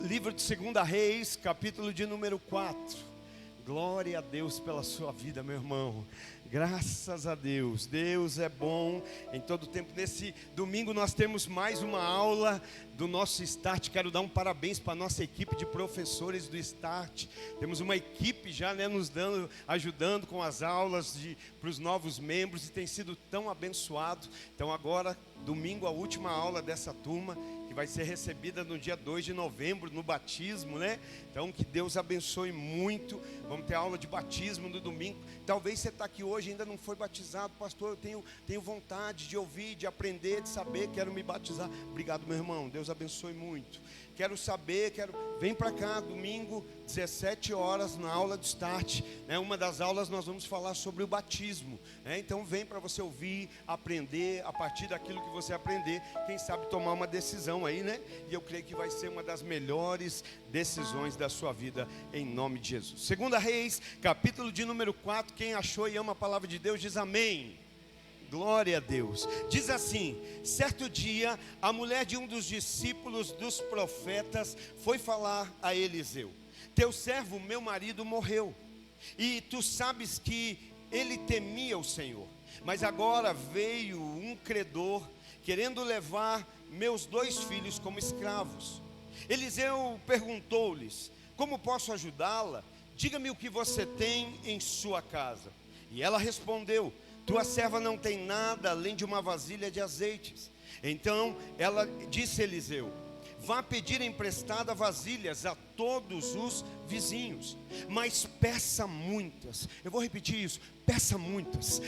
Livro de 2 Reis, capítulo de número 4. Glória a Deus pela sua vida, meu irmão. Graças a Deus, Deus é bom em todo tempo. Nesse domingo nós temos mais uma aula do nosso Start. Quero dar um parabéns para a nossa equipe de professores do Start. Temos uma equipe já nos dando, ajudando com as aulas para os novos membros, e tem sido tão abençoado. Então agora, domingo, a última aula dessa turma, que vai ser recebida no dia 2 de novembro, no batismo, né? Então, que Deus abençoe muito. Vamos ter aula de batismo no domingo. Talvez você está aqui hoje e ainda não foi batizado. Pastor, eu tenho vontade de ouvir, de aprender, de saber, quero me batizar. Obrigado, meu irmão, Deus abençoe muito. Quero saber, vem para cá, domingo, 17 horas, na aula do Start, né? Uma das aulas nós vamos falar sobre o batismo, né? Então vem para você ouvir, aprender, a partir daquilo que você aprender, quem sabe tomar uma decisão aí, né? E eu creio que vai ser uma das melhores decisões da sua vida, em nome de Jesus. 2 Reis, capítulo de número 4, quem achou e ama a palavra de Deus, diz amém. Glória a Deus. Diz assim: certo dia, a mulher de um dos discípulos dos profetas foi falar a Eliseu: teu servo, meu marido, morreu, e tu sabes que ele temia o Senhor, mas agora veio um credor querendo levar meus 2 filhos como escravos. Eliseu perguntou-lhes: como posso ajudá-la? Diga-me o que você tem em sua casa. E ela respondeu: tua serva não tem nada além de uma vasilha de azeites. Então ela disse a Eliseu: vá pedir emprestada vasilhas a todos os vizinhos, mas peça muitas. Eu vou repetir isso: peça muitas.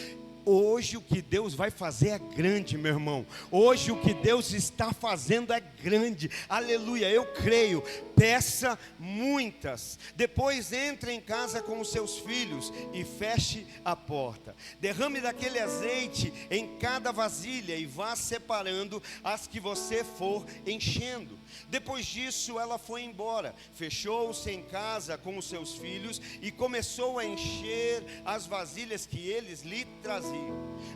Hoje o que Deus vai fazer é grande, meu irmão. Hoje o que Deus está fazendo é grande. Aleluia, eu creio. Peça muitas. Depois entre em casa com os seus filhos e feche a porta. Derrame daquele azeite em cada vasilha e vá separando as que você for enchendo. Depois disso ela foi embora, fechou-se em casa com os seus filhos e começou a encher as vasilhas que eles lhe traziam.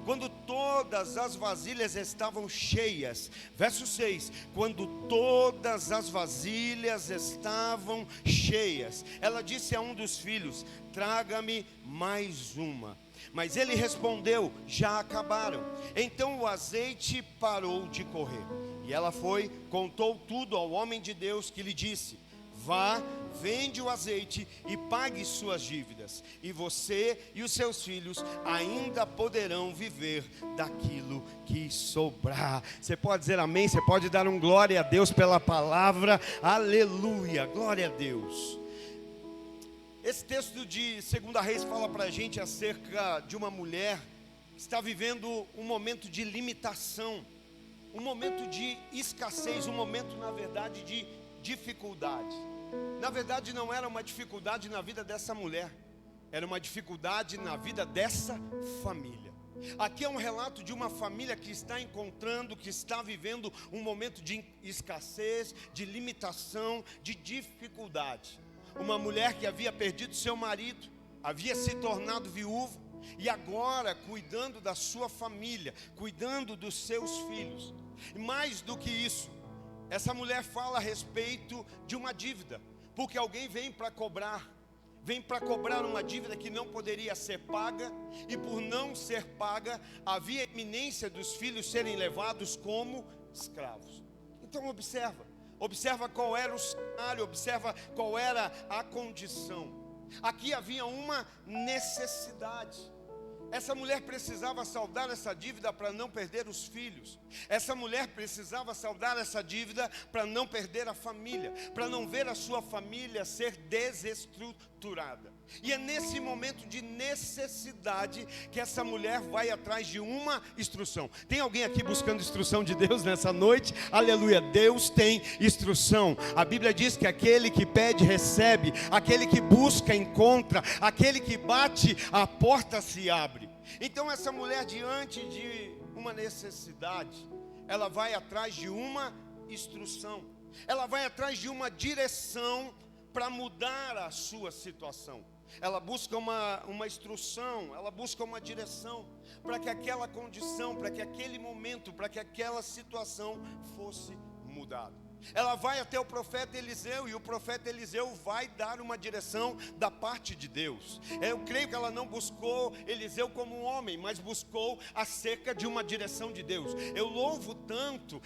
Quando todas as vasilhas estavam cheias, verso 6, quando todas as vasilhas estavam cheias, ela disse a um dos filhos: traga-me mais uma. Mas ele respondeu: já acabaram. Então o azeite parou de correr. E ela foi, contou tudo ao homem de Deus, que lhe disse: vá, vende o azeite e pague suas dívidas, e você e os seus filhos ainda poderão viver daquilo que sobrar. Você pode dizer amém? Você pode dar um glória a Deus pela palavra? Aleluia, glória a Deus. Esse texto de 2 Reis fala para a gente acerca de uma mulher que está vivendo um momento de limitação, um momento de escassez, um momento, na verdade, de dificuldade. Na verdade, não era uma dificuldade na vida dessa mulher, era uma dificuldade na vida dessa família. Aqui é um relato de uma família que está encontrando, que está vivendo um momento de escassez, de limitação, de dificuldade. Uma mulher que havia perdido seu marido, havia se tornado viúva, e agora cuidando da sua família, cuidando dos seus filhos. E mais do que isso, essa mulher fala a respeito de uma dívida, porque alguém vem para cobrar uma dívida que não poderia ser paga, e por não ser paga, havia iminência dos filhos serem levados como escravos. Então observa qual era o cenário, observa qual era a condição. Aqui havia uma necessidade. Essa mulher precisava saldar essa dívida para não perder os filhos. Essa mulher precisava saldar essa dívida para não perder a família, para não ver a sua família ser desestruturada. E é nesse momento de necessidade que essa mulher vai atrás de uma instrução. Tem alguém aqui buscando instrução de Deus nessa noite? Aleluia, Deus tem instrução. A Bíblia diz que aquele que pede recebe, aquele que busca encontra, aquele que bate a porta se abre. Então essa mulher, diante de uma necessidade, ela vai atrás de uma instrução, ela vai atrás de uma direção para mudar a sua situação. Ela busca uma instrução, ela busca uma direção para que aquela condição, para que aquele momento, para que aquela situação fosse mudada. Ela vai até o profeta Eliseu, e o profeta Eliseu vai dar uma direção da parte de Deus. Eu creio que ela não buscou Eliseu como um homem, mas buscou acerca de uma direção de Deus. Eu louvo tanto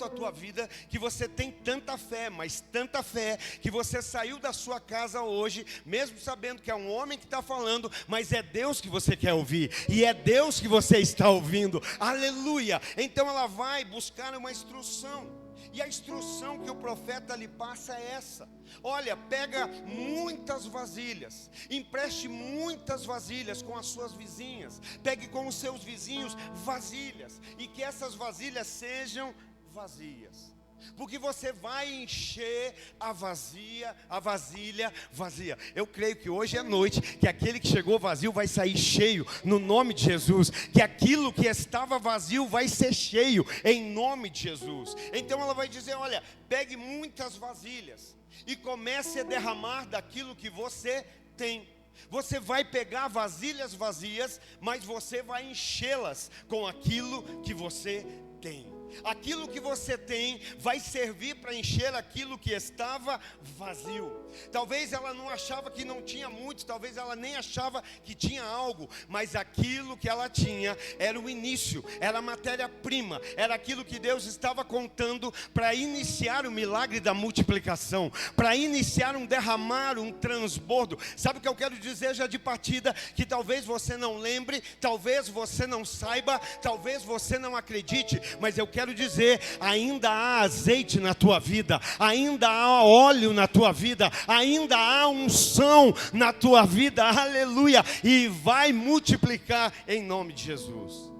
a tua vida, que você tem tanta fé, mas tanta fé, que você saiu da sua casa hoje, mesmo sabendo que é um homem que está falando, mas é Deus que você quer ouvir, e é Deus que você está ouvindo, aleluia. Então ela vai buscar uma instrução. E a instrução que o profeta lhe passa é essa: olha, pega muitas vasilhas, empreste muitas vasilhas com as suas vizinhas, pegue com os seus vizinhos vasilhas, e que essas vasilhas sejam vazias, porque você vai encher a vasilha vazia. Eu creio que hoje é noite, que aquele que chegou vazio vai sair cheio, no nome de Jesus. Que aquilo que estava vazio vai ser cheio, em nome de Jesus. Então ela vai dizer: olha, pegue muitas vasilhas e comece a derramar daquilo que você tem. Você vai pegar vasilhas vazias, mas você vai enchê-las com aquilo que você tem. Aquilo que você tem vai servir para encher aquilo que estava vazio. Talvez ela não achava que não tinha muito, talvez ela nem achava que tinha algo, mas aquilo que ela tinha era o início, era a matéria-prima, era aquilo que Deus estava contando para iniciar o milagre da multiplicação, para iniciar um derramar, um transbordo. Sabe o que eu quero dizer já de partida? Que talvez você não lembre, talvez você não saiba, talvez você não acredite, mas eu quero dizer: ainda há azeite na tua vida, ainda há óleo na tua vida, ainda há unção na tua vida, aleluia, e vai multiplicar em nome de Jesus.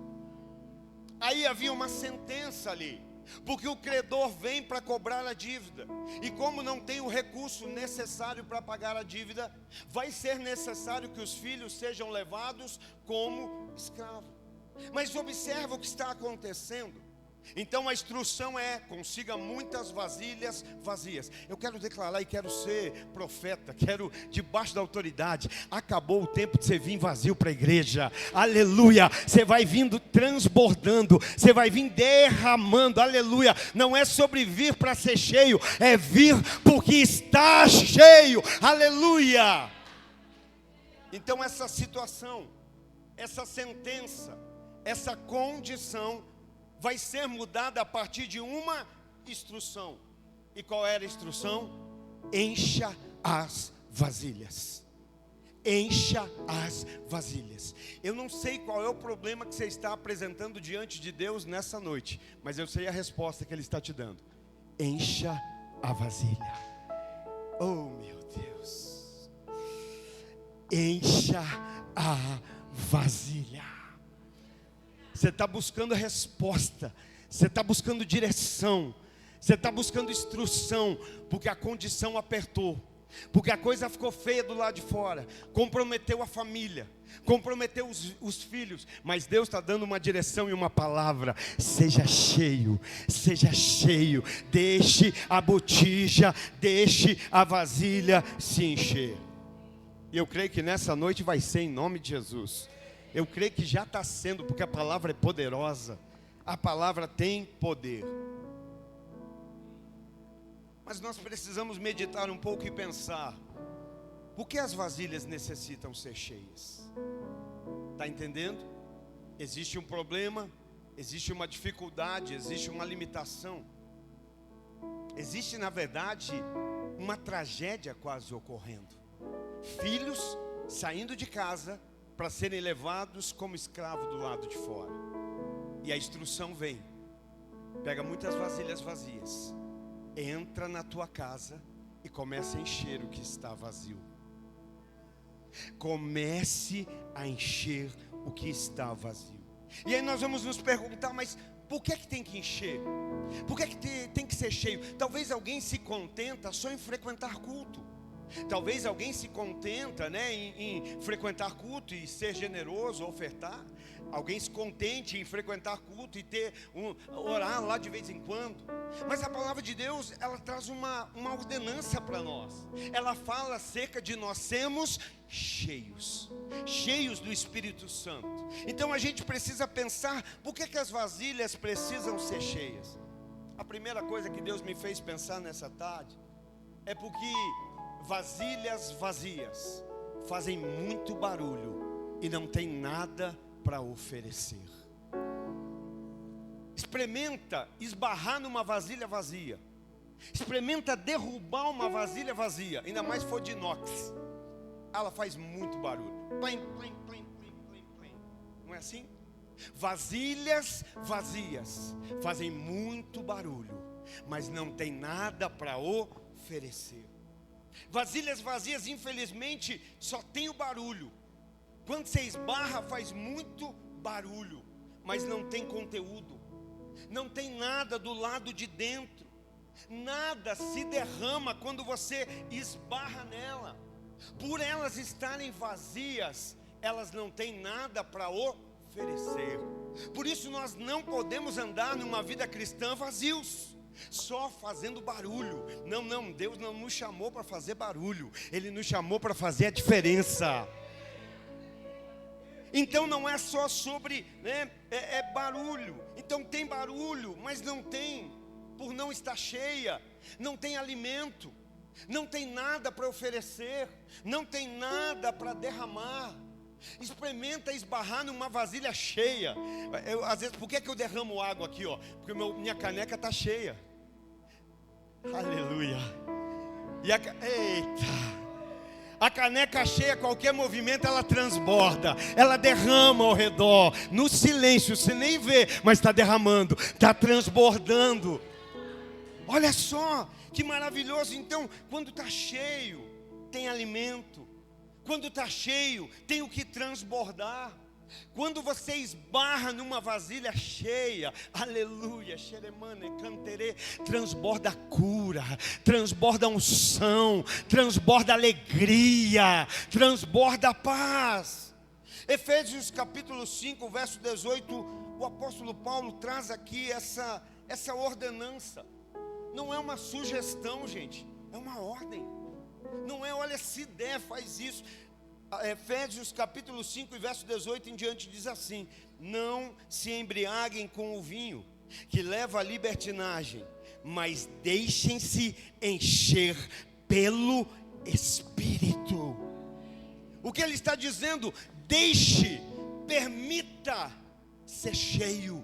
Aí havia uma sentença ali, porque o credor vem para cobrar a dívida, e como não tem o recurso necessário para pagar a dívida, vai ser necessário que os filhos sejam levados como escravos. Mas observa o que está acontecendo. Então a instrução é: consiga muitas vasilhas vazias. Eu quero declarar e quero ser profeta, quero debaixo da autoridade. Acabou o tempo de você vir vazio para a igreja, aleluia. Você vai vindo transbordando, você vai vir derramando, aleluia. Não é sobre vir para ser cheio, é vir porque está cheio, aleluia. Então essa situação, essa sentença, essa condição vai ser mudada a partir de uma instrução. E qual era a instrução? Encha as vasilhas. Encha as vasilhas. Eu não sei qual é o problema que você está apresentando diante de Deus nessa noite, mas eu sei a resposta que Ele está te dando: encha a vasilha. Oh meu Deus, encha a vasilha. Você está buscando resposta, você está buscando direção, você está buscando instrução, porque a condição apertou, porque a coisa ficou feia do lado de fora, comprometeu a família, comprometeu os filhos, mas Deus está dando uma direção e uma palavra: seja cheio, deixe a botija, deixe a vasilha se encher. E eu creio que nessa noite vai ser em nome de Jesus. Eu creio que já está sendo, porque a palavra é poderosa, a palavra tem poder. Mas nós precisamos meditar um pouco e pensar: por que as vasilhas necessitam ser cheias? Está entendendo? Existe um problema, existe uma dificuldade, existe uma limitação. Existe, na verdade, uma tragédia quase ocorrendo. Filhos saindo de casa para serem levados como escravo do lado de fora. E a instrução vem: pega muitas vasilhas vazias, entra na tua casa e comece a encher o que está vazio. Comece a encher o que está vazio. E aí nós vamos nos perguntar: mas por que tem que encher? Por que tem que ser cheio? Talvez alguém se contenta só em frequentar culto. Talvez alguém se contenta, em frequentar culto e ser generoso, ofertar. Alguém se contente em frequentar culto e orar lá de vez em quando. Mas a palavra de Deus, ela traz uma ordenança para nós. Ela fala acerca de nós sermos cheios do Espírito Santo. Então a gente precisa pensar: por que as vasilhas precisam ser cheias? A primeira coisa que Deus me fez pensar nessa tarde é porque vasilhas vazias fazem muito barulho e não tem nada para oferecer. Experimenta esbarrar numa vasilha vazia. Experimenta derrubar uma vasilha vazia, ainda mais se for de inox. Ela faz muito barulho. Plim, plim, plim, plim, plim, plim. Não é assim? Vasilhas vazias fazem muito barulho, mas não tem nada para oferecer. Vasilhas vazias, infelizmente, só tem o barulho. Quando você esbarra, faz muito barulho, mas não tem conteúdo. Não tem nada do lado de dentro. Nada se derrama quando você esbarra nela. Por elas estarem vazias, elas não têm nada para oferecer. Por isso nós não podemos andar numa vida cristã vazios, só fazendo barulho. Não, Deus não nos chamou para fazer barulho. Ele nos chamou para fazer a diferença. Então não é só sobre, barulho. Então tem barulho, mas não tem, por não estar cheia, não tem alimento, não tem nada para oferecer, não tem nada para derramar. Experimenta esbarrar numa vasilha cheia. Às vezes, por que eu derramo água aqui? Porque minha caneca está cheia. Aleluia. Eita! A caneca cheia, qualquer movimento ela transborda, ela derrama ao redor, no silêncio, você nem vê, mas está derramando, está transbordando. Olha só, que maravilhoso. Então, quando está cheio, tem alimento. Quando está cheio, tem o que transbordar. Quando você esbarra numa vasilha cheia, aleluia, xeremane, canterê, transborda cura, transborda unção, transborda alegria, transborda paz. Efésios capítulo 5, verso 18, o apóstolo Paulo traz aqui essa ordenança. Não é uma sugestão, gente, é uma ordem. Não é, olha, se der, faz isso. Efésios capítulo 5, verso 18 em diante diz assim: não se embriaguem com o vinho, que leva à libertinagem, mas deixem-se encher pelo Espírito. O que ele está dizendo? Deixe, permita ser cheio.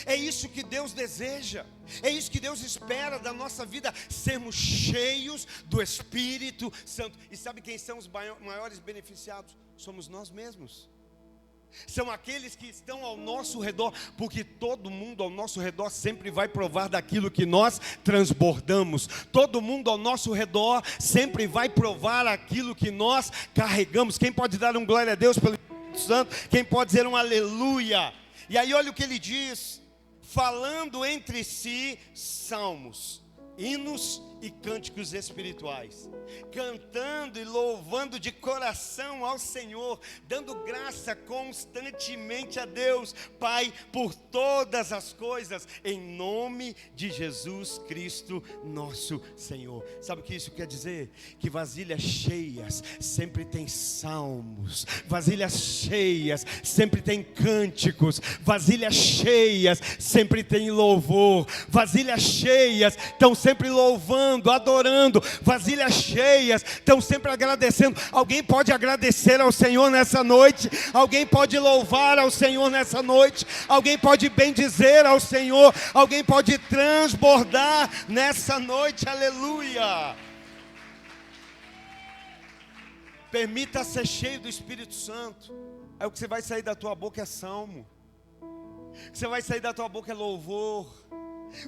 É isso que Deus deseja, é isso que Deus espera da nossa vida, sermos cheios do Espírito Santo. E sabe quem são os maiores beneficiados? Somos nós mesmos. São aqueles que estão ao nosso redor, porque todo mundo ao nosso redor sempre vai provar daquilo que nós transbordamos. Todo mundo ao nosso redor sempre vai provar aquilo que nós carregamos. Quem pode dar um glória a Deus pelo Espírito Santo? Quem pode dizer um aleluia? E aí olha o que ele diz: falando entre si salmos, hinos e cânticos espirituais, cantando e louvando de coração ao Senhor, dando graça constantemente a Deus Pai por todas as coisas, em nome de Jesus Cristo nosso Senhor. Sabe o que isso quer dizer? Que vasilhas cheias sempre tem salmos, vasilhas cheias sempre tem cânticos, vasilhas cheias sempre tem louvor, vasilhas cheias estão sempre louvando, adorando, vasilhas cheias estão sempre agradecendo. Alguém pode agradecer ao Senhor nessa noite? Alguém pode louvar ao Senhor nessa noite? Alguém pode bendizer ao Senhor? Alguém pode transbordar nessa noite? Aleluia! Permita ser cheio do Espírito Santo. Aí o que você vai sair da tua boca é salmo, o que você vai sair da tua boca é louvor,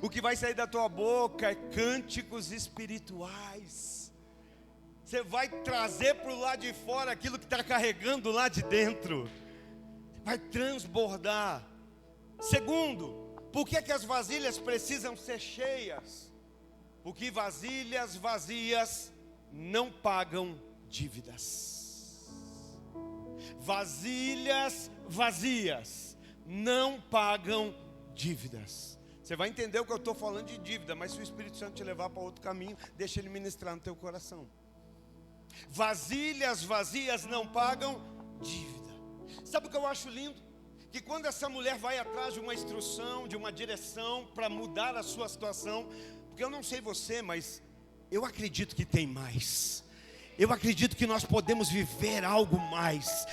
o que vai sair da tua boca é cânticos espirituais. Você vai trazer para o lado de fora aquilo que está carregando lá de dentro. Vai transbordar. Segundo, por que as vasilhas precisam ser cheias? Porque vasilhas vazias não pagam dívidas. Vasilhas vazias não pagam dívidas. Você vai entender o que eu estou falando de dívida, mas se o Espírito Santo te levar para outro caminho, deixa ele ministrar no teu coração. Vasilhas vazias não pagam dívida. Sabe o que eu acho lindo? que quando essa mulher vai atrás de uma instrução, de uma direção para mudar a sua situação, porque eu não sei você, mas eu acredito que tem mais. Eu acredito que nós podemos viver algo mais.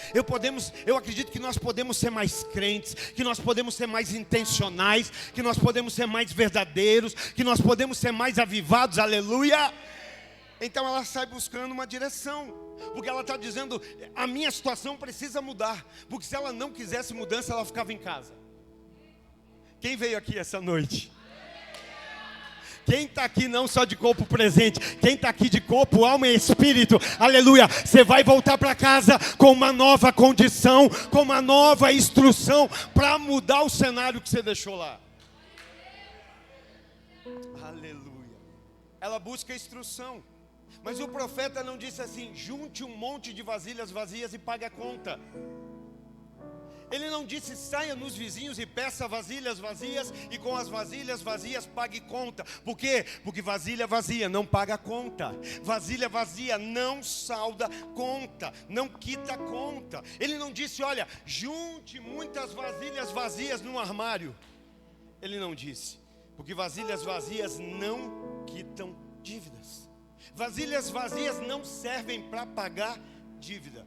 Eu acredito que nós podemos ser mais crentes, que nós podemos ser mais intencionais, que nós podemos ser mais verdadeiros, que nós podemos ser mais avivados, aleluia. Então ela sai buscando uma direção, porque ela está dizendo, a minha situação precisa mudar, porque se ela não quisesse mudança, ela ficava em casa. Quem veio aqui essa noite? Quem está aqui não só de corpo presente, quem está aqui de corpo, alma e espírito, aleluia, você vai voltar para casa com uma nova condição, com uma nova instrução, para mudar o cenário que você deixou lá. Aleluia. Ela busca instrução. Mas o profeta não disse assim, junte um monte de vasilhas vazias e pague a conta. Ele não disse, saia nos vizinhos e peça vasilhas vazias, e com as vasilhas vazias pague conta. Por quê? Porque vasilha vazia não paga conta. Vasilha vazia não salda conta, não quita conta. Ele não disse, olha, junte muitas vasilhas vazias num armário. Ele não disse, porque vasilhas vazias não quitam dívidas. Vasilhas vazias não servem para pagar dívida.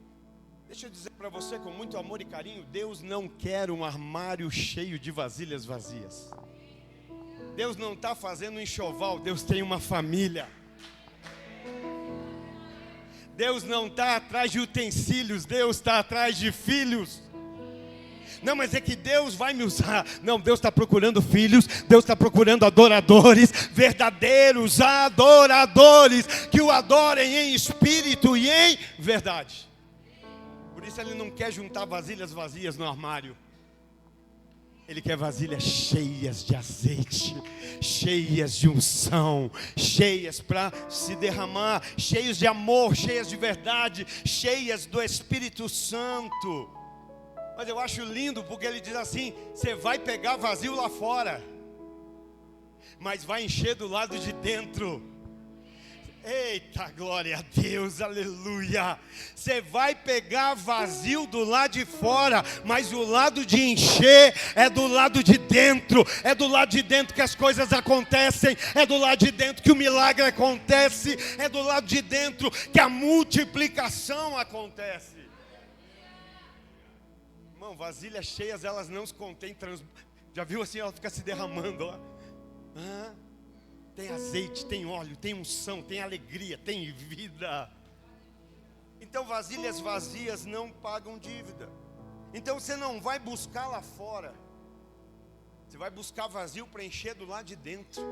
Deixa eu dizer para você com muito amor e carinho, Deus não quer um armário cheio de vasilhas vazias. Deus não está fazendo um enxoval, Deus tem uma família. Deus não está atrás de utensílios, Deus está atrás de filhos. Não, mas é que Deus vai me usar. Não, Deus está procurando filhos, Deus está procurando adoradores, verdadeiros adoradores, que o adorem em espírito e em verdade. Por isso Ele não quer juntar vasilhas vazias no armário. Ele quer vasilhas cheias de azeite, cheias de unção, cheias para se derramar, cheias de amor, cheias de verdade, cheias do Espírito Santo. Mas eu acho lindo porque ele diz assim, você vai pegar vazio lá fora, mas vai encher do lado de dentro. Eita, glória a Deus, aleluia. Você vai pegar vazio do lado de fora, mas o lado de encher é do lado de dentro. É do lado de dentro que as coisas acontecem, é do lado de dentro que o milagre acontece, é do lado de dentro que a multiplicação acontece. Irmão, vasilhas cheias, elas não se contêm. Já viu assim, ela fica se derramando, ó. Tem azeite, tem óleo, tem unção, tem alegria, tem vida. Então vasilhas vazias não pagam dívida. Então você não vai buscar lá fora, você vai buscar vazio para encher do lado de dentro.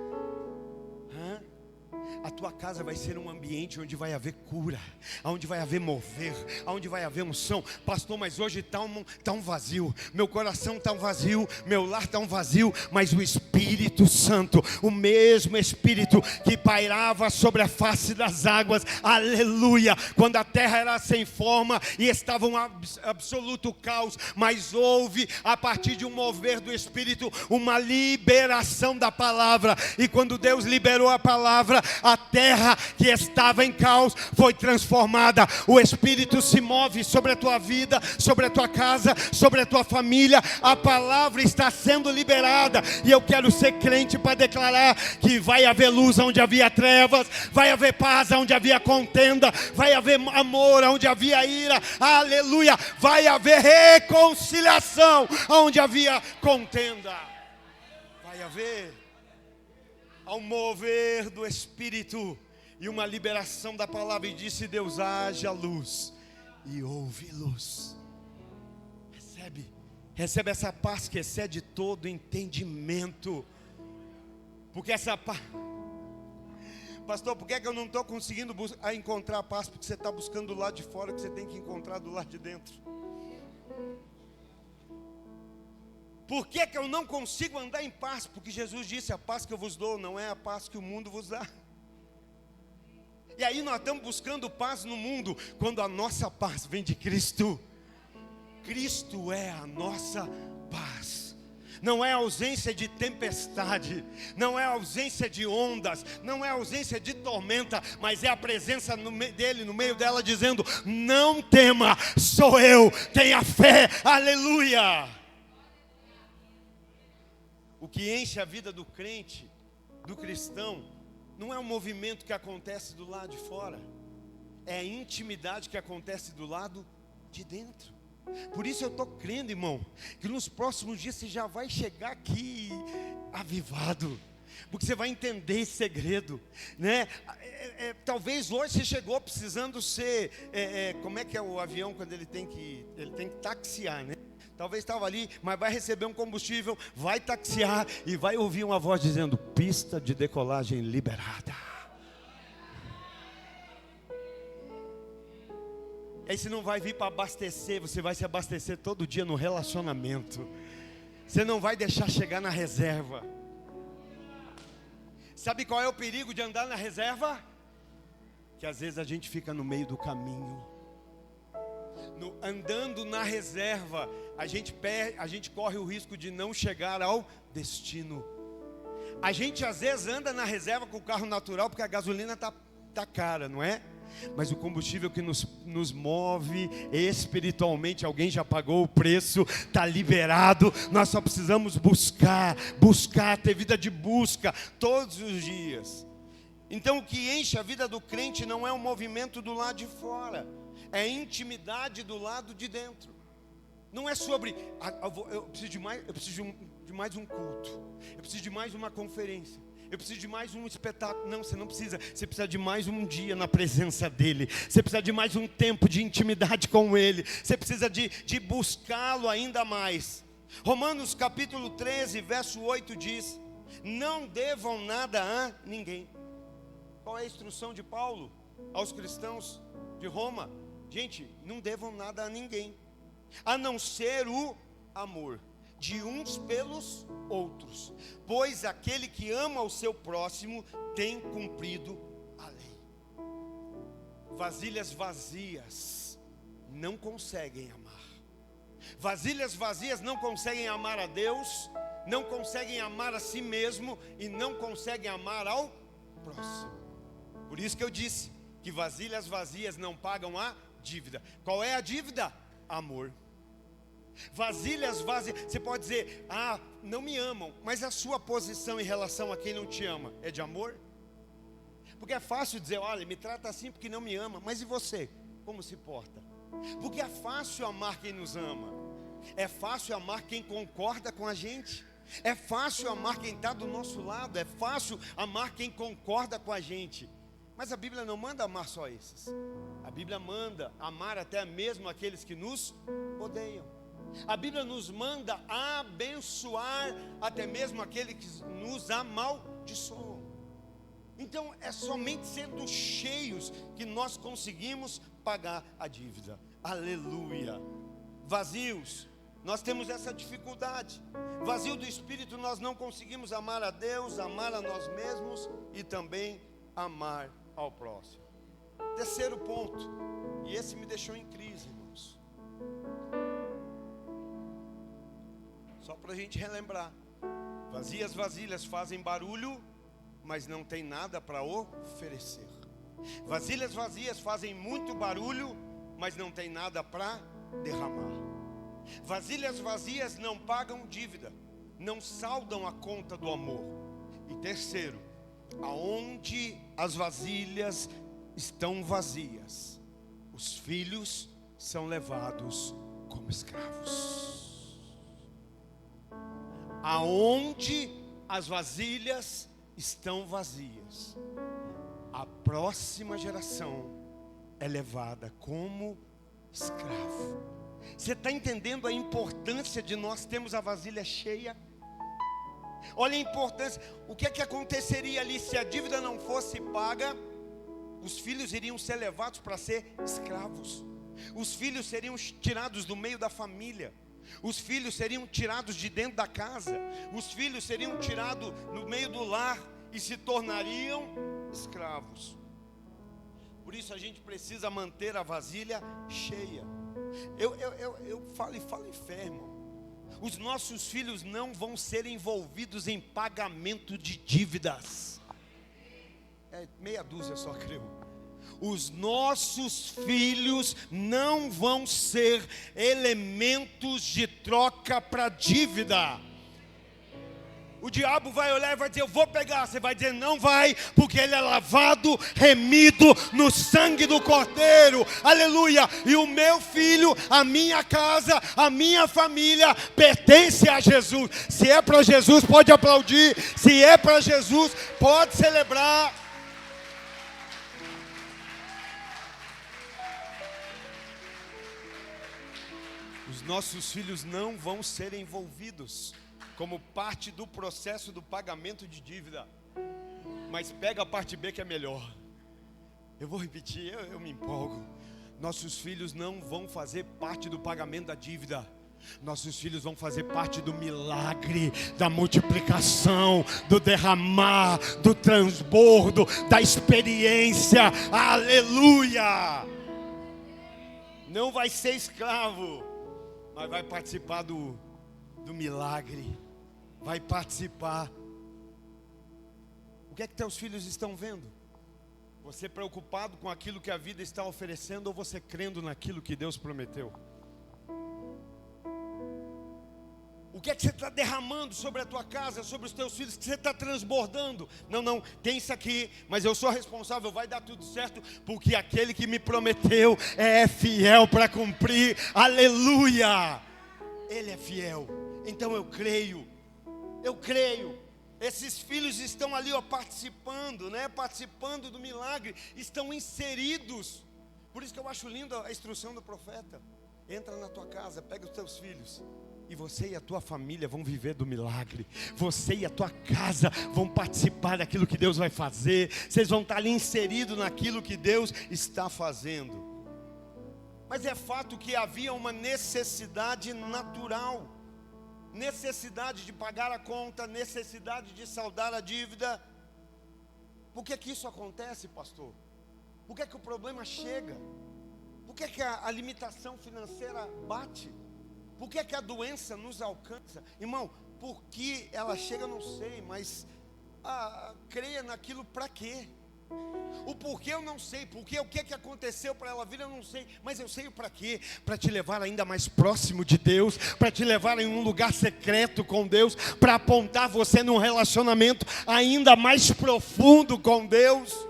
A tua casa vai ser um ambiente onde vai haver cura, onde vai haver mover, onde vai haver unção. Pastor, mas hoje está um vazio, meu coração está um vazio, meu lar está um vazio. Mas o Espírito Santo, o mesmo Espírito que pairava sobre a face das águas, aleluia, quando a terra era sem forma e estava um absoluto caos, mas houve, a partir de um mover do Espírito, uma liberação da palavra. E quando Deus liberou a palavra, a terra que estava em caos foi transformada. O Espírito se move sobre a tua vida, sobre a tua casa, sobre a tua família. A palavra está sendo liberada. E eu quero ser crente para declarar que vai haver luz onde havia trevas, vai haver paz onde havia contenda, vai haver amor onde havia ira, aleluia, vai haver reconciliação onde havia contenda. Vai haver ao mover do Espírito e uma liberação da palavra. E disse Deus, haja luz, e houve luz. Recebe essa paz que excede todo entendimento. Porque essa paz, pastor, por que é que eu não estou conseguindo encontrar a paz? Porque você está buscando do lado de fora, que você tem que encontrar do lado de dentro. Por que que eu não consigo andar em paz? Porque Jesus disse, a paz que eu vos dou não é a paz que o mundo vos dá. E aí nós estamos buscando paz no mundo, quando a nossa paz vem de Cristo. Cristo é a nossa paz. Não é ausência de tempestade, não é ausência de ondas, não é ausência de tormenta, mas é a presença dele no meio dela, dizendo, não tema, sou eu, tenha fé, aleluia. O que enche a vida do crente, do cristão, não é um movimento que acontece do lado de fora, é a intimidade que acontece do lado de dentro. Por isso eu estou crendo, irmão, que nos próximos dias você já vai chegar aqui avivado, porque você vai entender esse segredo, né? Talvez hoje você chegou precisando ser, como é que é o avião quando ele tem que taxiar, né? Talvez estava ali, mas vai receber um combustível, vai taxiar e vai ouvir uma voz dizendo: pista de decolagem liberada. Aí você não vai vir para abastecer, você vai se abastecer todo dia no relacionamento. Você não vai deixar chegar na reserva. Sabe qual é o perigo de andar na reserva? Que às vezes a gente fica no meio do caminho. Andando na reserva, a gente corre o risco de não chegar ao destino. A gente às vezes anda na reserva com o carro natural porque a gasolina tá cara, não é? Mas o combustível que nos move espiritualmente, alguém já pagou o preço, está liberado. Nós só precisamos buscar, ter vida de busca todos os dias. Então o que enche a vida do crente não é um movimento do lado de fora, é intimidade do lado de dentro. Não é sobre, eu preciso de mais um culto, eu preciso de mais uma conferência, eu preciso de mais um espetáculo. Não, você não precisa. Você precisa de mais um dia na presença dEle. Você precisa de mais um tempo de intimidade com Ele. Você precisa de buscá-lo ainda mais. Romanos capítulo 13, verso 8 diz: não devam nada a ninguém. Qual é a instrução de Paulo aos cristãos de Roma? Gente, não devam nada a ninguém, a não ser o amor de uns pelos outros, pois aquele que ama o seu próximo tem cumprido a lei. Vasilhas vazias não conseguem amar. Vasilhas vazias não conseguem amar a Deus, não conseguem amar a si mesmo e não conseguem amar ao próximo. Por isso que eu disse que vasilhas vazias não pagam a dívida. Qual é a dívida? Amor. Vasilhas vazias, você pode dizer: não me amam, mas a sua posição em relação a quem não te ama é de amor? Porque é fácil dizer: olha, me trata assim porque não me ama, mas e você? Como se porta? Porque é fácil amar quem nos ama, é fácil amar quem concorda com a gente, é fácil amar quem está do nosso lado, é fácil amar quem concorda com a gente. Mas a Bíblia não manda amar só esses, a Bíblia manda amar até mesmo aqueles que nos odeiam. A Bíblia nos manda abençoar até mesmo aquele que nos amaldiçoam. Então é somente sendo cheios que nós conseguimos pagar a dívida. Aleluia. Vazios, nós temos essa dificuldade. Vazio do Espírito, nós não conseguimos amar a Deus, amar a nós mesmos e também amar ao próximo. Terceiro ponto, e esse me deixou em crise, irmãos. Só para a gente relembrar: vazias vasilhas fazem barulho, mas não tem nada para oferecer. Vasilhas vazias fazem muito barulho, mas não tem nada para derramar. Vasilhas vazias não pagam dívida, não saldam a conta do amor. E terceiro, aonde as vasilhas estão vazias, os filhos são levados como escravos. Aonde as vasilhas estão vazias, a próxima geração é levada como escravo. Você está entendendo a importância de nós termos a vasilha cheia? Olha a importância. O que é que aconteceria ali se a dívida não fosse paga? Os filhos iriam ser levados para ser escravos. Os filhos seriam tirados do meio da família. Os filhos seriam tirados de dentro da casa. Os filhos seriam tirados no meio do lar e se tornariam escravos. Por isso a gente precisa manter a vasilha cheia. Eu falo em fé, irmão. Os nossos filhos não vão ser envolvidos em pagamento de dívidas. Meia dúzia só, creio. Os nossos filhos não vão ser elementos de troca para dívida. O diabo vai olhar e vai dizer, eu vou pegar. Você vai dizer, não vai, porque ele é lavado, remido no sangue do Cordeiro. Aleluia. E o meu filho, a minha casa, a minha família pertence a Jesus. Se é para Jesus, pode aplaudir. Se é para Jesus, pode celebrar. Os nossos filhos não vão ser envolvidos como parte do processo do pagamento de dívida. Mas pega a parte B que é melhor. Eu vou repetir, eu me empolgo. Nossos filhos não vão fazer parte do pagamento da dívida. Nossos filhos vão fazer parte do milagre, da multiplicação, do derramar, do transbordo, da experiência. Aleluia! Não vai ser escravo, mas vai participar do milagre. Vai participar. O que é que teus filhos estão vendo? Você preocupado com aquilo que a vida está oferecendo, ou você crendo naquilo que Deus prometeu? O que é que você está derramando sobre a tua casa, sobre os teus filhos, que você está transbordando? Não, tem isso aqui, mas eu sou responsável, vai dar tudo certo, porque aquele que me prometeu é fiel para cumprir. Aleluia! Ele é fiel. Então eu creio. Esses filhos estão ali, participando, participando do milagre, estão inseridos. Por isso que eu acho linda a instrução do profeta. Entra na tua casa, pega os teus filhos, e você e a tua família vão viver do milagre. Você e a tua casa vão participar daquilo que Deus vai fazer. Vocês vão estar ali inseridos naquilo que Deus está fazendo. Mas é fato que havia uma necessidade natural. Necessidade de pagar a conta, necessidade de saldar a dívida. Por que isso acontece, pastor? Por que o problema chega? Por que a limitação financeira bate? Por que a doença nos alcança? Irmão, por que ela chega eu não sei, mas creia naquilo para quê? O porquê eu não sei, porque o que aconteceu para ela vir eu não sei, mas eu sei o para quê. Para te levar ainda mais próximo de Deus, para te levar em um lugar secreto com Deus, para apontar você num relacionamento ainda mais profundo com Deus.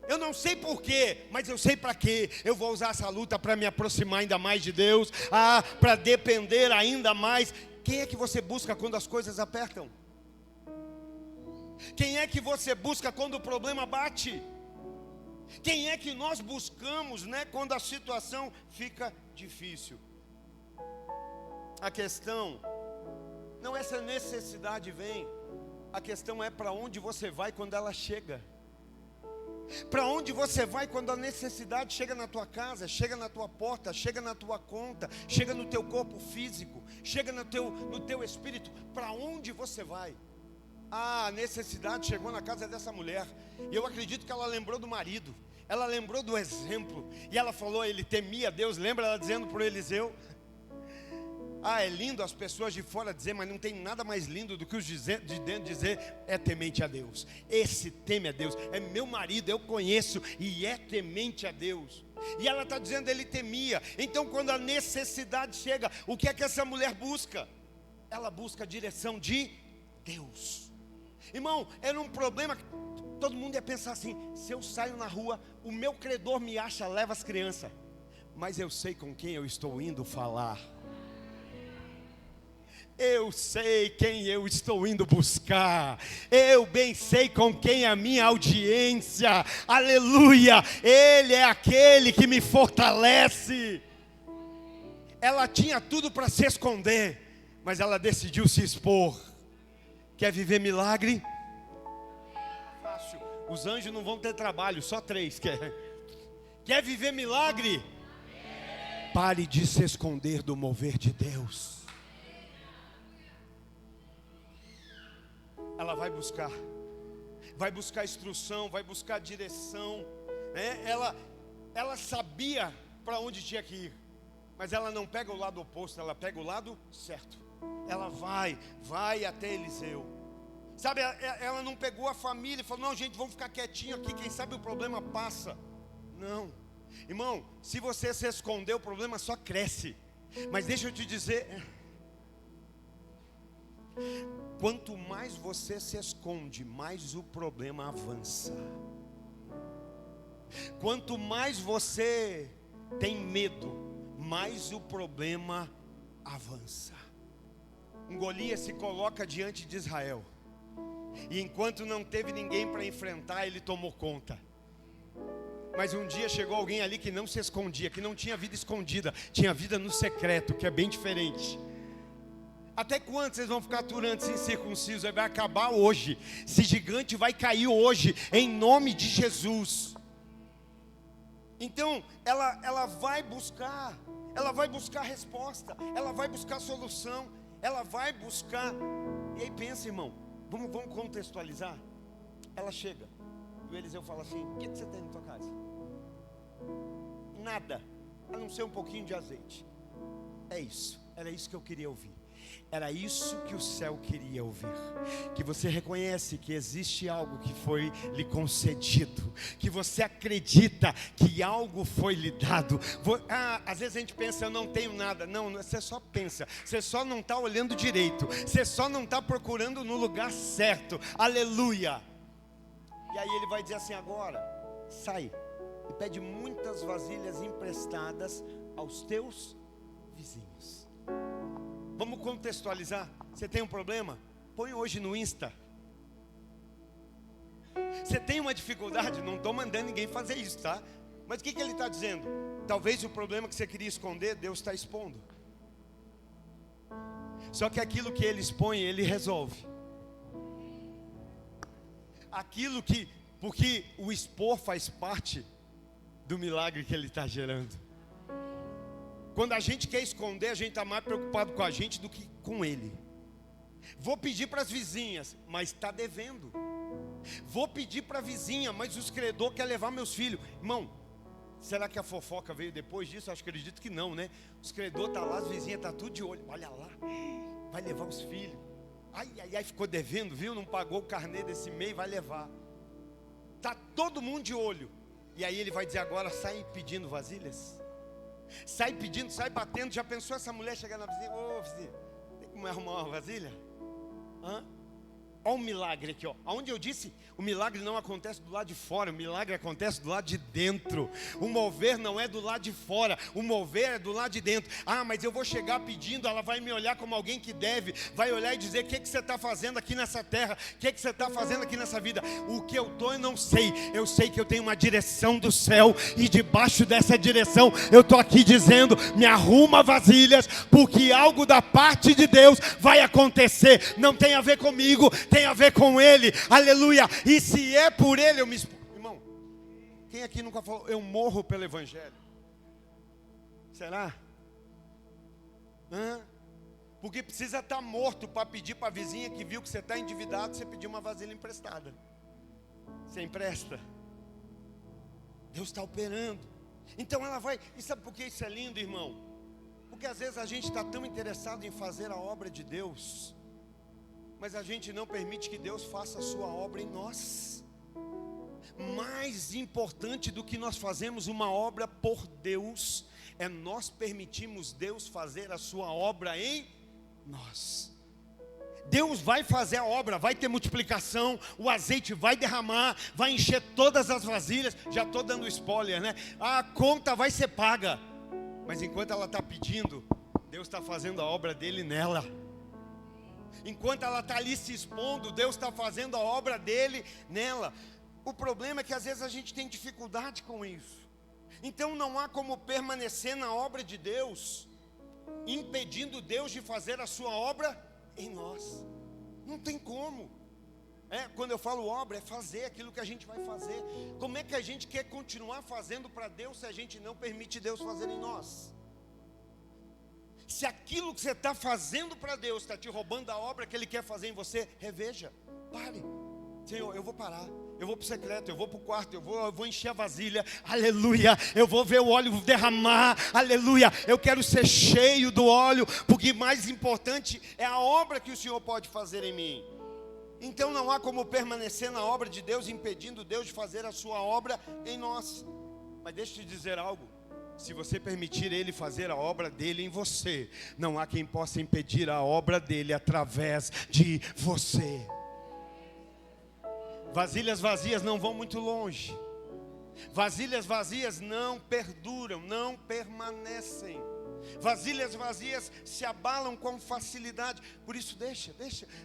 Eu não sei porquê, mas eu sei para quê. Eu vou usar essa luta para me aproximar ainda mais de Deus, para depender ainda mais. Quem é que você busca quando as coisas apertam? Quem é que você busca quando o problema bate? Quem é que nós buscamos, quando a situação fica difícil? A questão não é se a necessidade vem, a questão é para onde você vai quando ela chega. Para onde você vai quando a necessidade chega na tua casa, chega na tua porta, chega na tua conta, chega no teu corpo físico, chega no teu espírito? Para onde você vai? A necessidade chegou na casa dessa mulher, e eu acredito que ela lembrou do marido, ela lembrou do exemplo, e ela falou, ele temia Deus. Lembra ela dizendo para o Eliseu? É lindo as pessoas de fora dizer, mas não tem nada mais lindo do que os de dentro dizer, é temente a Deus. Esse teme a Deus, é meu marido, eu conheço, e é temente a Deus. E ela está dizendo, ele temia. Então quando a necessidade chega, o que é que essa mulher busca? Ela busca a direção de Deus. Irmão, era um problema que todo mundo ia pensar assim, se eu saio na rua, o meu credor me acha, leva as crianças. Mas eu sei com quem eu estou indo falar. Eu sei quem eu estou indo buscar. Eu bem sei com quem a minha audiência. Aleluia! Ele é aquele que me fortalece. Ela tinha tudo para se esconder, mas ela decidiu se expor. Quer viver milagre? Fácil. Os anjos não vão ter trabalho, só 3 quer. Quer viver milagre? Pare de se esconder do mover de Deus. Ela vai buscar instrução, vai buscar direção, ela sabia para onde tinha que ir, mas ela não pega o lado oposto, ela pega o lado certo. Ela vai até Eliseu. Sabe, ela não pegou a família e falou, não gente, vamos ficar quietinho aqui, quem sabe o problema passa. Não, irmão, se você se esconder, o problema só cresce. Mas deixa eu te dizer, quanto mais você se esconde, mais o problema avança. Quanto mais você tem medo, mais o problema avança. Um Golias se coloca diante de Israel, e enquanto não teve ninguém para enfrentar, ele tomou conta. Mas um dia chegou alguém ali que não se escondia, que não tinha vida escondida, tinha vida no secreto, que é bem diferente. Até quando vocês vão ficar aturando esse incircunciso? Vai acabar hoje. Esse gigante vai cair hoje, em nome de Jesus. Então, ela vai buscar resposta, ela vai buscar solução, ela vai buscar. E aí pensa, irmão, vamos contextualizar. Ela chega, e o Eliseu fala assim: o que você tem na tua casa? Nada, a não ser um pouquinho de azeite. É isso, era isso que eu queria ouvir. Era isso que o céu queria ouvir. Que você reconhece que existe algo que foi lhe concedido, que você acredita que algo foi lhe dado. Às vezes a gente pensa: eu não tenho nada. Não, você só pensa, você só não está olhando direito, você só não está procurando no lugar certo. Aleluia. E aí ele vai dizer assim: agora sai e pede muitas vasilhas emprestadas aos teus vizinhos. Vamos contextualizar. Você tem um problema? Põe hoje no Insta. Você tem uma dificuldade? Não estou mandando ninguém fazer isso, tá? Mas o que ele está dizendo? Talvez o problema que você queria esconder, Deus está expondo. Só que aquilo que ele expõe, ele resolve. Porque o expor faz parte do milagre que ele está gerando. Quando a gente quer esconder, a gente está mais preocupado com a gente do que com ele. Vou pedir para as vizinhas, mas está devendo. Vou pedir para a vizinha, mas os credores querem levar meus filhos. Irmão, será que a fofoca veio depois disso? Acho que acredito que não, né? Os credores estão lá, as vizinhas estão tudo de olho. Olha lá, vai levar os filhos. Ai, ficou devendo, viu? Não pagou o carnê desse mês, vai levar. Está todo mundo de olho. E aí ele vai dizer agora: sai pedindo vasilhas. Sai pedindo, sai batendo. Já pensou essa mulher chegar na vizinha? Ô vizinha, tem como arrumar uma vasilha? Olha o milagre aqui, ó. Aonde eu disse, o milagre não acontece do lado de fora, o milagre acontece do lado de dentro. O mover não é do lado de fora, o mover é do lado de dentro. Mas eu vou chegar pedindo, ela vai me olhar como alguém que deve, vai olhar e dizer: o que você está fazendo aqui nessa terra? O que você está fazendo aqui nessa vida? O que eu estou eu não sei, eu sei que eu tenho uma direção do céu, e debaixo dessa direção eu estou aqui dizendo: me arruma vasilhas, porque algo da parte de Deus vai acontecer. Não tem a ver comigo, tem a ver com ele. Aleluia. E se é por ele, eu me... Irmão, quem aqui nunca falou: eu morro pelo evangelho? Será? Porque precisa estar morto para pedir para a vizinha que viu que você está endividado, você pedir uma vasilha emprestada. Você empresta. Deus está operando. Então ela vai. E sabe por que isso é lindo, irmão? Porque às vezes a gente está tão interessado em fazer a obra de Deus, mas a gente não permite que Deus faça a sua obra em nós. Mais importante do que nós fazemos uma obra por Deus, é nós permitirmos Deus fazer a sua obra em nós. Deus vai fazer a obra, vai ter multiplicação, o azeite vai derramar, vai encher todas as vasilhas. Já estou dando spoiler, né? A conta vai ser paga. Mas enquanto ela está pedindo, Deus está fazendo a obra dele nela. Enquanto ela está ali se expondo, Deus está fazendo a obra dele nela. O problema é que às vezes a gente tem dificuldade com isso. Então não há como permanecer na obra de Deus, impedindo Deus de fazer a sua obra em nós. Não tem como. Quando eu falo obra, é fazer aquilo que a gente vai fazer. Como é que a gente quer continuar fazendo para Deus se a gente não permite Deus fazer em nós? Se aquilo que você está fazendo para Deus está te roubando a obra que Ele quer fazer em você, reveja, pare. Senhor, eu vou parar, eu vou para o secreto, eu vou para o quarto, eu vou encher a vasilha, aleluia. Eu vou ver o óleo derramar, aleluia. Eu quero ser cheio do óleo, porque mais importante é a obra que o Senhor pode fazer em mim. Então não há como permanecer na obra de Deus, impedindo Deus de fazer a sua obra em nós. Mas deixa eu te dizer algo: Se você permitir Ele fazer a obra dele em você, não há quem possa impedir a obra dele através de você. Vasilhas vazias não vão muito longe. Vasilhas vazias não perduram, não permanecem. Vasilhas vazias se abalam com facilidade. Por isso deixa,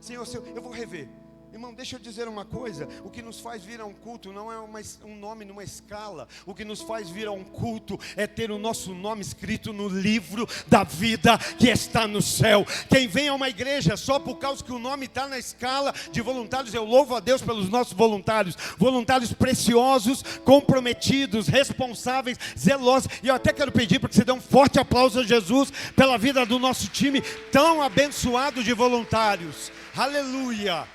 Senhor, eu vou rever. Irmão, deixa eu dizer uma coisa. O que nos faz vir a um culto não é um nome numa escala. O que nos faz vir a um culto é ter o nosso nome escrito no livro da vida que está no céu. Quem vem a uma igreja só por causa que o nome está na escala de voluntários, eu louvo a Deus pelos nossos voluntários. Voluntários preciosos, comprometidos, responsáveis, zelosos. E eu até quero pedir para que você dê um forte aplauso a Jesus pela vida do nosso time tão abençoado de voluntários. Aleluia!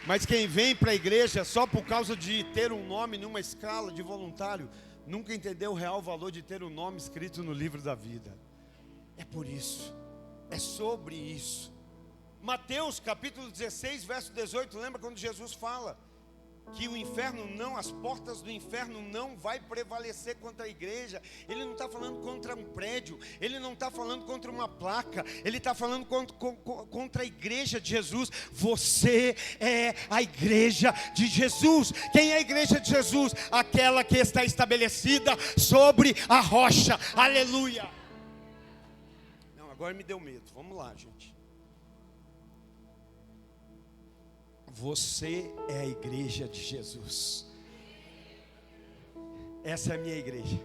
Mas quem vem para a igreja só por causa de ter um nome numa escala de voluntário, nunca entendeu o real valor de ter um nome escrito no livro da vida. É por isso, é sobre isso. Mateus capítulo 16, verso 18, lembra quando Jesus fala que o inferno não, as portas do inferno não vai prevalecer contra a igreja. Ele não está falando contra um prédio, ele não está falando contra uma placa, ele está falando contra a igreja de Jesus. Você é a igreja de Jesus. Quem é a igreja de Jesus? Aquela que está estabelecida sobre a rocha. Aleluia. Não, agora me deu medo. Vamos lá, gente. Você é a igreja de Jesus. Essa é a minha igreja.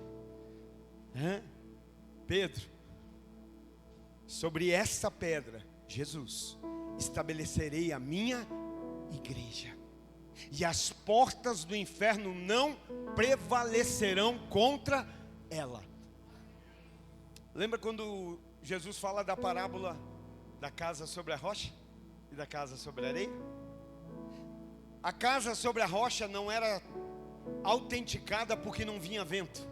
Pedro, sobre essa pedra, Jesus, estabelecerei a minha igreja, e as portas do inferno não prevalecerão contra ela. Lembra quando Jesus fala da parábola da casa sobre a rocha e da casa sobre a areia? A casa sobre a rocha não era autenticada porque não vinha vento.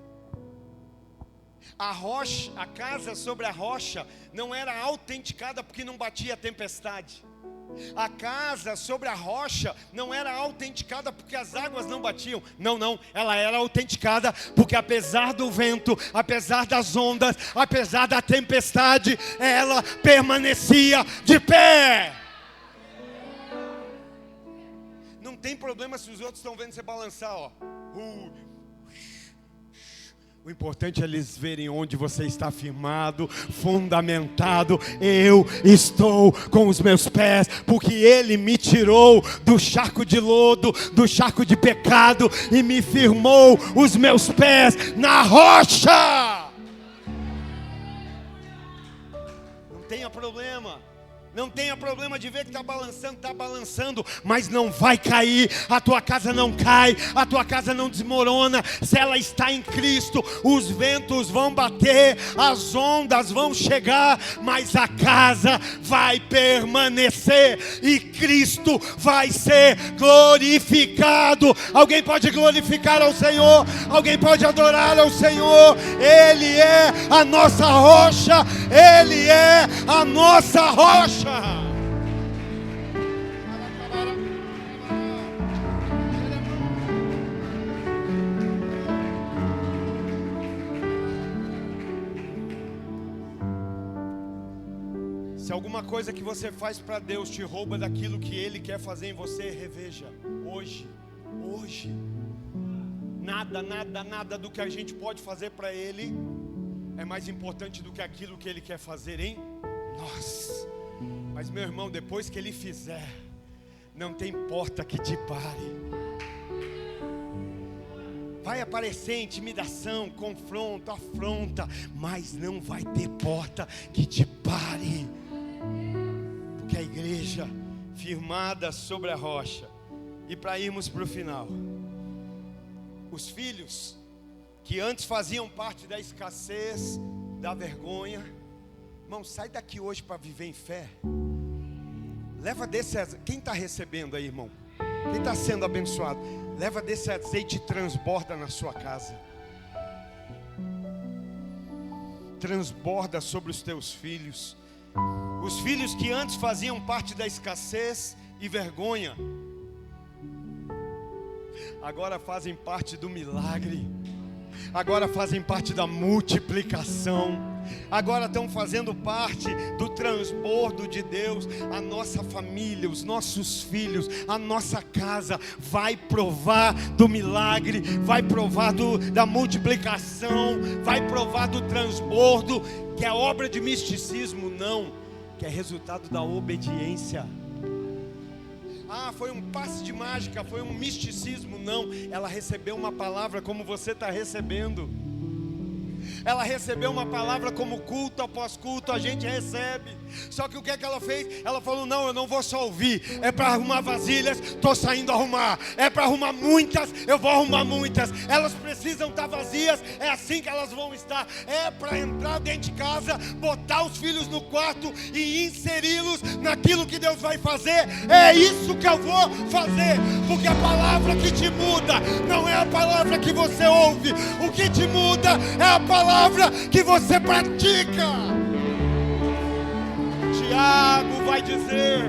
A casa sobre a rocha não era autenticada porque não batia tempestade. A casa sobre a rocha não era autenticada porque as águas não batiam. Não, ela era autenticada porque apesar do vento, apesar das ondas, apesar da tempestade, ela permanecia de pé. Não tem problema se os outros estão vendo você balançar, ó. O importante é eles verem onde você está firmado, fundamentado. Eu estou com os meus pés, porque Ele me tirou do charco de lodo, do charco de pecado, e me firmou os meus pés na rocha. Não tenha problema. Não tenha problema de ver que está balançando, mas não vai cair. A tua casa não cai, a tua casa não desmorona. Se ela está em Cristo, os ventos vão bater, as ondas vão chegar, mas a casa vai permanecer e Cristo vai ser glorificado. Alguém pode glorificar ao Senhor? Alguém pode adorar ao Senhor? Ele é a nossa rocha, Ele é a nossa rocha. Se alguma coisa que você faz para Deus te rouba daquilo que Ele quer fazer em você, reveja. Hoje, nada do que a gente pode fazer para Ele é mais importante do que aquilo que Ele quer fazer em nós. Mas meu irmão, depois que Ele fizer, não tem porta que te pare. Vai aparecer intimidação, confronto, afronta, mas não vai ter porta que te pare. Porque a igreja firmada sobre a rocha. E para irmos para o final, os filhos que antes faziam parte da escassez, da vergonha, irmão, sai daqui hoje para viver em fé. Leva desse azeite. Quem está recebendo aí, irmão? Quem está sendo abençoado? Leva desse azeite e transborda na sua casa. Transborda sobre os teus filhos. Os filhos que antes faziam parte da escassez e vergonha, agora fazem parte do milagre, agora fazem parte da multiplicação, agora estão fazendo parte do transbordo de Deus. A nossa família, os nossos filhos, a nossa casa vai provar do milagre, vai provar da multiplicação, vai provar do transbordo, que é obra de misticismo, não, que é resultado da obediência. Ah, foi um passe de mágica, foi um misticismo. Não, ela recebeu uma palavra como você está recebendo. Ela recebeu uma palavra como culto após culto a gente recebe. Só que o que é que ela fez? Ela falou: não, eu não vou só ouvir. É para arrumar vasilhas, estou saindo a arrumar. É para arrumar muitas, eu vou arrumar muitas. Elas precisam estar vazias, é assim que elas vão estar. É para entrar dentro de casa, botar os filhos no quarto e inseri-los naquilo que Deus vai fazer. É isso que eu vou fazer. Porque a palavra que te muda não é a palavra que você ouve. O que te muda é a palavra que você pratica. Tiago vai dizer: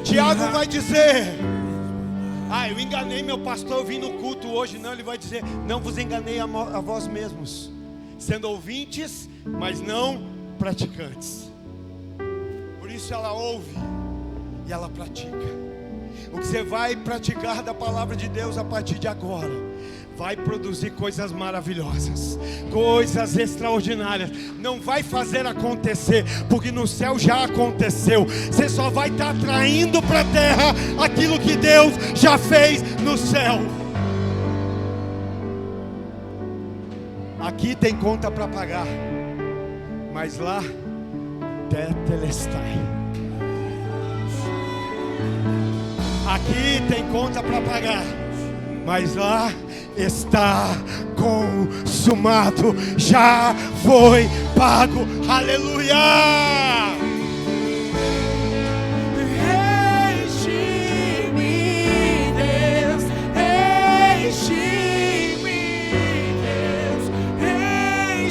Tiago vai dizer: eu enganei meu pastor, eu vim no culto hoje. Não, ele vai dizer: não vos enganei a vós mesmos, sendo ouvintes, mas não praticantes. Por isso ela ouve e ela pratica. O que você vai praticar da palavra de Deus a partir de agora vai produzir coisas maravilhosas, coisas extraordinárias. Não vai fazer acontecer, porque no céu já aconteceu. Você só vai estar atraindo para a terra aquilo que Deus já fez no céu. Aqui tem conta para pagar, mas lá tetelestai. Aqui tem conta para pagar, mas lá está consumado, já foi pago. Aleluia! Enche-me, Deus, enche-me, Deus,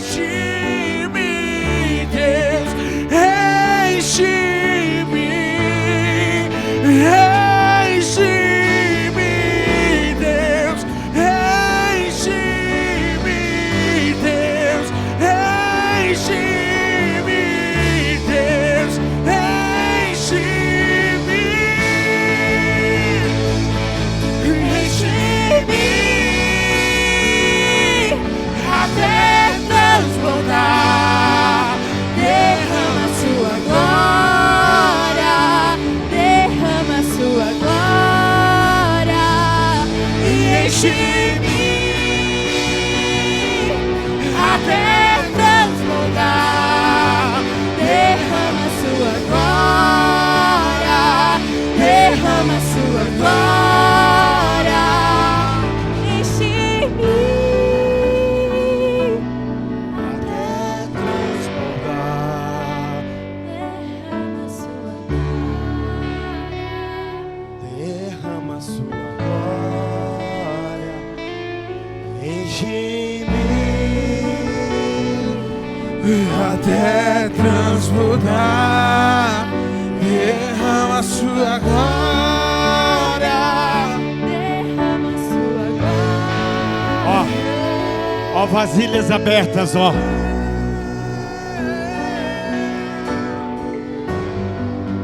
enche-me, Deus, enche-me, até transbordar, derrama a sua glória, derrama a sua glória. Ó, vasilhas abertas, ó.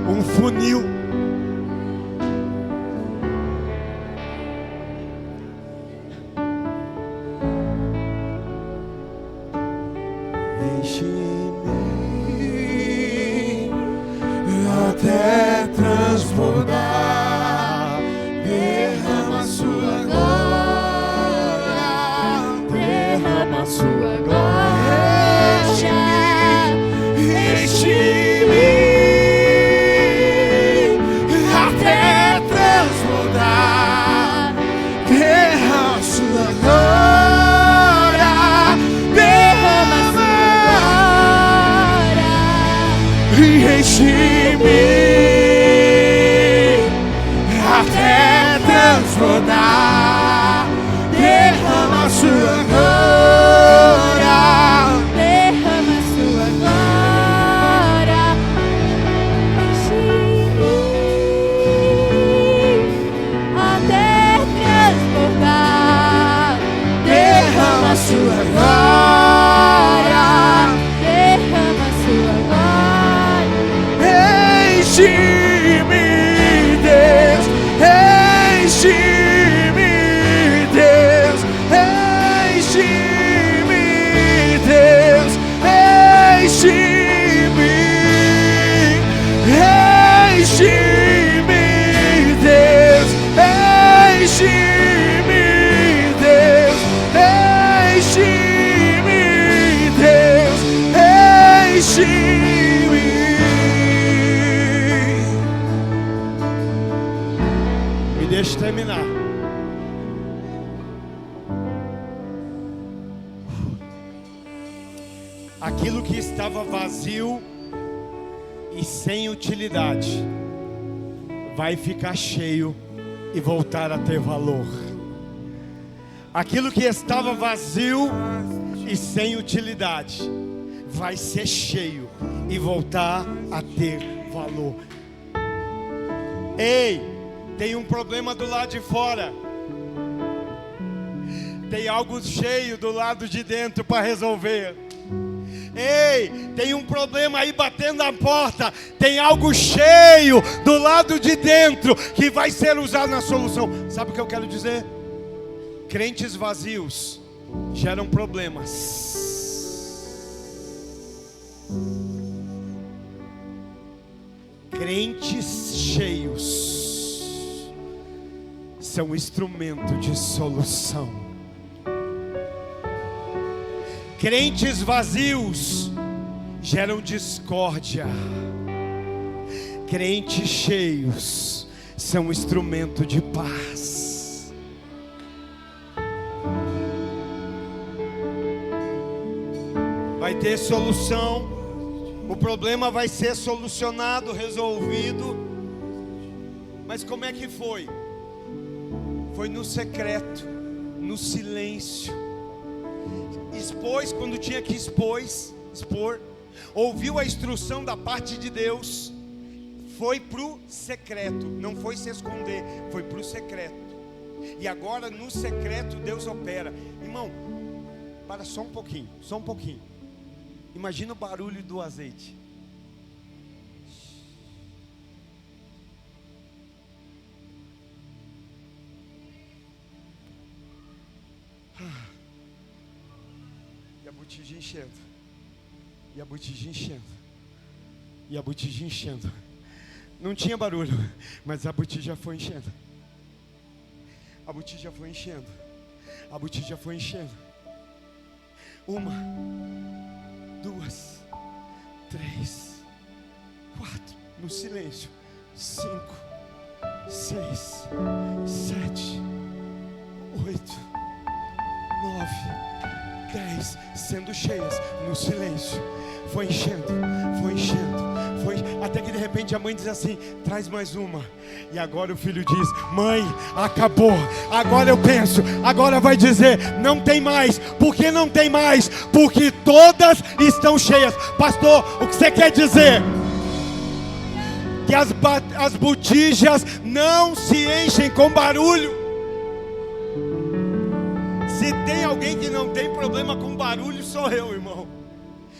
Um funil. Até transbordar, derrama a sua glória, derrama a sua glória, enche-me até transbordar, derrama a sua glória, derrama a sua glória, enche-me até transbordar, derrama a sua glória, derrama a sua glória, enche-me, Deus, enche-me, Deus, enche-me, Deus, enche-me, enche-me, Deus, enche-me, Deus, enche-me, Deus, enche-me. Me deixa terminar. Aquilo que estava vazio e sem utilidade vai ficar cheio e voltar a ter valor. Aquilo que estava vazio e sem utilidade vai ser cheio e voltar a ter valor. Ei, tem um problema do lado de fora. Tem algo cheio do lado de dentro para resolver. Ei, tem um problema aí batendo na porta. Tem algo cheio do lado de dentro que vai ser usado na solução. Sabe o que eu quero dizer? Crentes vazios geram problemas. Crentes cheios são instrumento de solução. Crentes vazios geram discórdia. Crentes cheios são instrumento de paz. Vai ter solução. O problema vai ser solucionado, resolvido. Mas como é que foi? Foi no secreto, no silêncio. Expôs quando tinha que expor. Ouviu a instrução da parte de Deus. Foi para o secreto. Não foi se esconder, foi para o secreto. E agora no secreto Deus opera. Irmão, para só um pouquinho. Imagina o barulho do azeite. E a botija enchendo. E a botija enchendo. E a botija enchendo. Não tinha barulho, mas a botija foi enchendo. A botija foi enchendo. A botija foi enchendo. 1, 2, 3, 4, no silêncio. 5, 6, 7, 8, 9, 10, sendo cheias no silêncio. Foi enchendo, até que de repente a mãe diz assim: traz mais uma. E agora o filho diz: mãe, acabou. Agora eu penso, agora vai dizer: não tem mais. Por que não tem mais? Porque todas estão cheias. Pastor, o que você quer dizer? Que as botijas não se enchem com barulho. Se tem alguém que não tem problema com barulho, sou eu, irmão.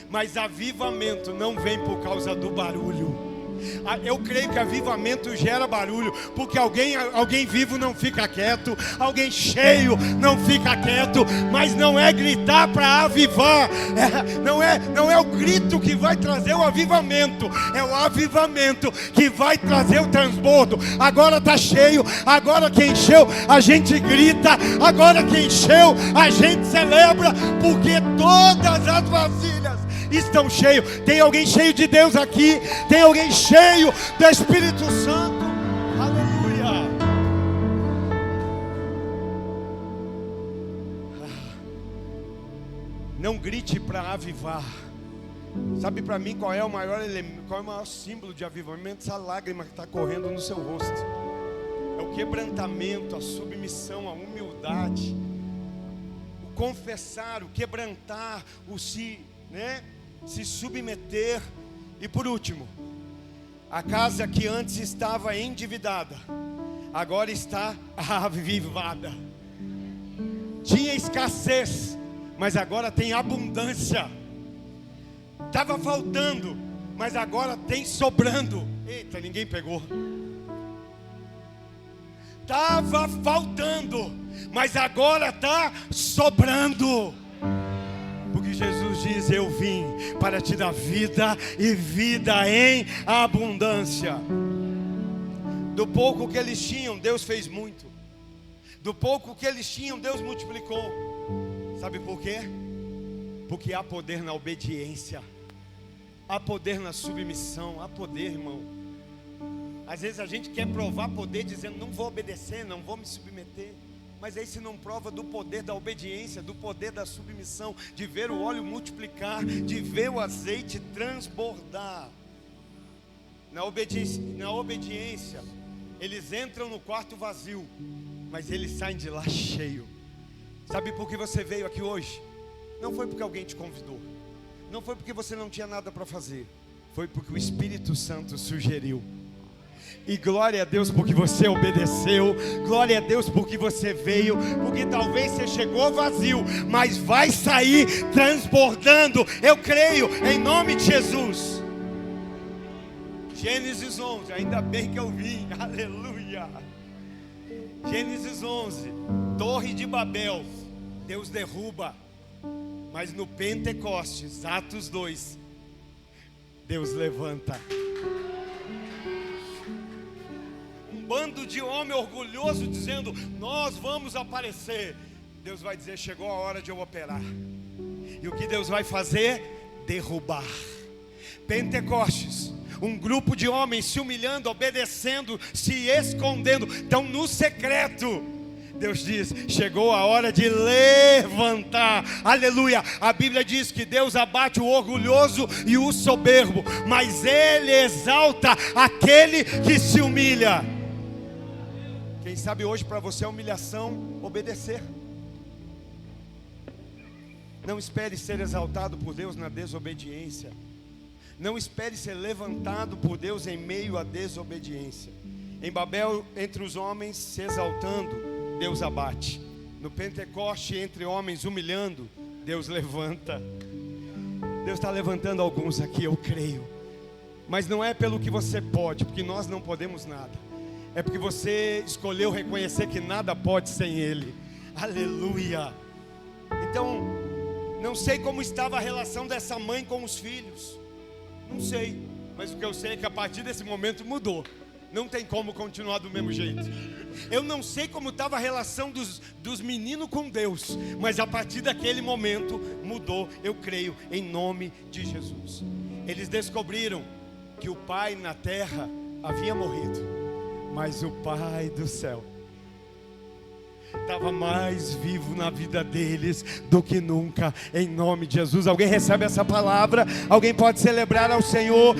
Mas avivamento não vem por causa do barulho. Eu creio que avivamento gera barulho, porque alguém vivo não fica quieto, alguém cheio não fica quieto. Mas não é gritar para avivar, não é o grito que vai trazer o avivamento, é o avivamento que vai trazer o transbordo. Agora está cheio, agora que encheu a gente grita, agora que encheu a gente celebra, porque todas as vasilhas estão cheios. Tem alguém cheio de Deus aqui? Tem alguém cheio do Espírito Santo? Aleluia! Não grite para avivar. Sabe para mim qual é o maior símbolo de avivamento? Essa lágrima que está correndo no seu rosto. É o quebrantamento, a submissão, a humildade, o confessar, o quebrantar, o se submeter. E por último, a casa que antes estava endividada, agora está avivada. Tinha escassez, mas agora tem abundância. Estava faltando, mas agora tem sobrando. Eita, ninguém pegou. Estava faltando, mas agora está sobrando. Porque Jesus diz: eu vim para te dar vida e vida em abundância. Do pouco que eles tinham, Deus fez muito. Do pouco que eles tinham, Deus multiplicou. Sabe por quê? Porque há poder na obediência. Há poder na submissão. Há poder, irmão. Às vezes a gente quer provar poder dizendo: não vou obedecer, não vou me submeter. Mas aí se não prova do poder da obediência, do poder da submissão, de ver o óleo multiplicar, de ver o azeite transbordar. Na obediência, eles entram no quarto vazio, mas eles saem de lá cheio. Sabe por que você veio aqui hoje? Não foi porque alguém te convidou, não foi porque você não tinha nada para fazer, foi porque o Espírito Santo sugeriu. E glória a Deus porque você obedeceu. Glória a Deus porque você veio. Porque talvez você chegou vazio, mas vai sair transbordando. Eu creio em nome de Jesus. Gênesis 11, ainda bem que eu vim. Aleluia. Gênesis 11, Torre de Babel, Deus derruba. Mas no Pentecostes, Atos 2, Deus levanta. Bando de homem orgulhoso dizendo: nós vamos aparecer. Deus vai dizer: chegou a hora de eu operar. E o que Deus vai fazer? Derrubar. Pentecostes, um grupo de homens se humilhando, obedecendo, se escondendo, estão no secreto. Deus diz: chegou a hora de levantar. Aleluia. A Bíblia diz que Deus abate o orgulhoso e o soberbo, mas Ele exalta aquele que se humilha. Quem sabe hoje para você é humilhação obedecer. Não espere ser exaltado por Deus na desobediência. Não espere ser levantado por Deus em meio à desobediência. Em Babel, entre os homens se exaltando, Deus abate. No Pentecoste, entre homens humilhando, Deus levanta. Deus está levantando alguns aqui, eu creio. Mas não é pelo que você pode, porque nós não podemos nada. É porque você escolheu reconhecer que nada pode sem Ele. Aleluia. Então, não sei como estava a relação dessa mãe com os filhos. Não sei. Mas o que eu sei é que a partir desse momento mudou. Não tem como continuar do mesmo jeito. Eu não sei como estava a relação dos meninos com Deus. Mas a partir daquele momento mudou. Eu creio em nome de Jesus. Eles descobriram que o pai na terra havia morrido. Mas o Pai do céu estava mais vivo na vida deles do que nunca, em nome de Jesus. Alguém recebe essa palavra? Alguém pode celebrar ao Senhor